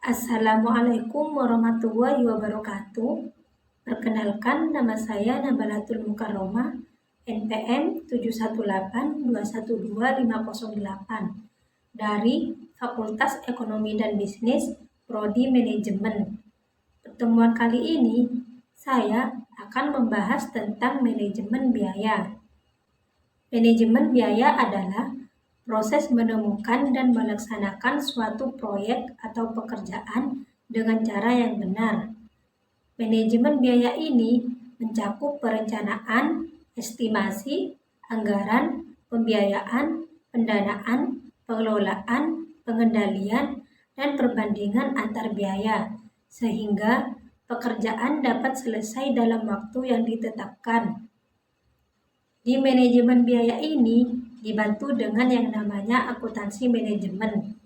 Assalamualaikum warahmatullahi wabarakatuh. Perkenalkan, nama saya Nabalatul Mukarromah, NPM 718212508 dari Fakultas Ekonomi dan Bisnis, Prodi Manajemen. Pertemuan kali ini saya akan membahas tentang manajemen biaya. Manajemen biaya adalah proses menemukan dan melaksanakan suatu proyek atau pekerjaan dengan cara yang benar. Manajemen biaya ini mencakup perencanaan, estimasi, anggaran, pembiayaan, pendanaan, pengelolaan, pengendalian, dan perbandingan antar biaya, sehingga pekerjaan dapat selesai dalam waktu yang ditetapkan. Di manajemen biaya ini dibantu dengan yang namanya akuntansi manajemen.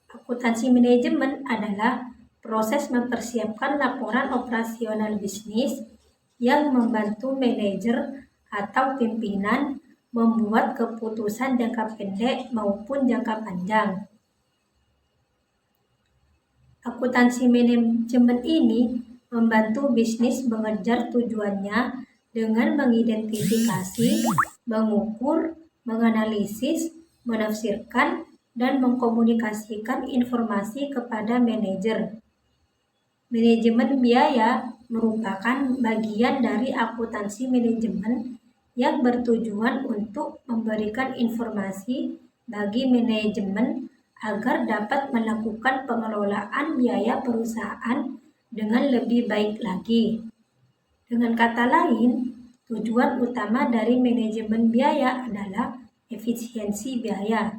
Akuntansi manajemen adalah proses mempersiapkan laporan operasional bisnis yang membantu manajer atau pimpinan membuat keputusan jangka pendek maupun jangka panjang. Akuntansi manajemen ini membantu bisnis mengejar tujuannya dengan mengidentifikasi, mengukur, menganalisis, menafsirkan, dan mengkomunikasikan informasi kepada manajer. Manajemen biaya merupakan bagian dari akuntansi manajemen yang bertujuan untuk memberikan informasi bagi manajemen agar dapat melakukan pengelolaan biaya perusahaan dengan lebih baik lagi. Dengan kata lain, tujuan utama dari manajemen biaya adalah efisiensi biaya.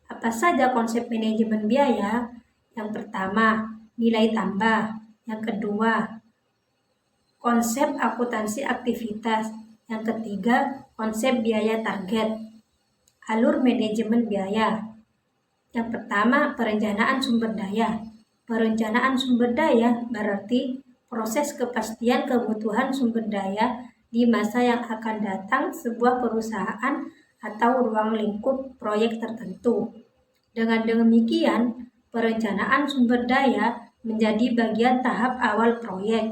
Apa saja konsep manajemen biaya? Yang pertama, nilai tambah. Yang kedua, konsep akuntansi aktivitas. Yang ketiga, konsep biaya target. Alur manajemen biaya. Yang pertama, perencanaan sumber daya. Perencanaan sumber daya berarti proses kepastian kebutuhan sumber daya di masa yang akan datang sebuah perusahaan atau ruang lingkup proyek tertentu. Dengan demikian, perencanaan sumber daya menjadi bagian tahap awal proyek.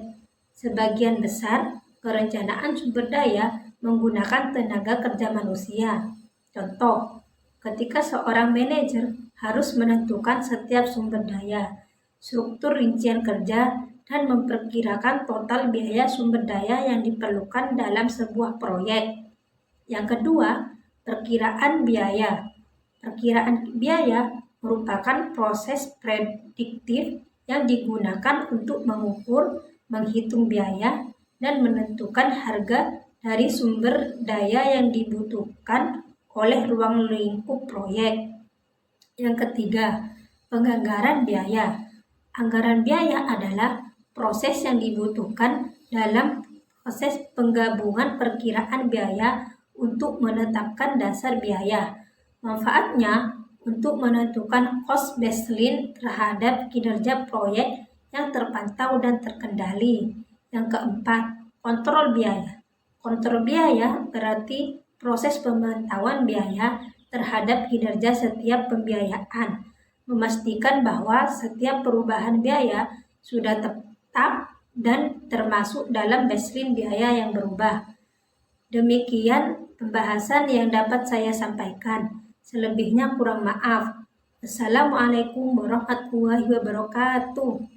Sebagian besar perencanaan sumber daya menggunakan tenaga kerja manusia. Contoh, ketika seorang manajer harus menentukan setiap sumber daya, struktur rincian kerja, dan memperkirakan total biaya sumber daya yang diperlukan dalam sebuah proyek. Yang kedua, perkiraan biaya. Perkiraan biaya merupakan proses prediktif yang digunakan untuk mengukur, menghitung biaya, dan menentukan harga dari sumber daya yang dibutuhkan oleh ruang lingkup proyek. Yang ketiga, penganggaran biaya. Anggaran biaya adalah proses yang dibutuhkan dalam proses penggabungan perkiraan biaya untuk menetapkan dasar biaya. Manfaatnya untuk menentukan cost baseline terhadap kinerja proyek yang terpantau dan terkendali. Yang keempat, kontrol biaya. Kontrol biaya berarti proses pemantauan biaya terhadap kinerja setiap pembiayaan, memastikan bahwa setiap perubahan biaya sudah tetap dan termasuk dalam baseline biaya yang berubah. Demikian pembahasan yang dapat saya sampaikan. Selebihnya kurang maaf. Assalamualaikum warahmatullahi wabarakatuh.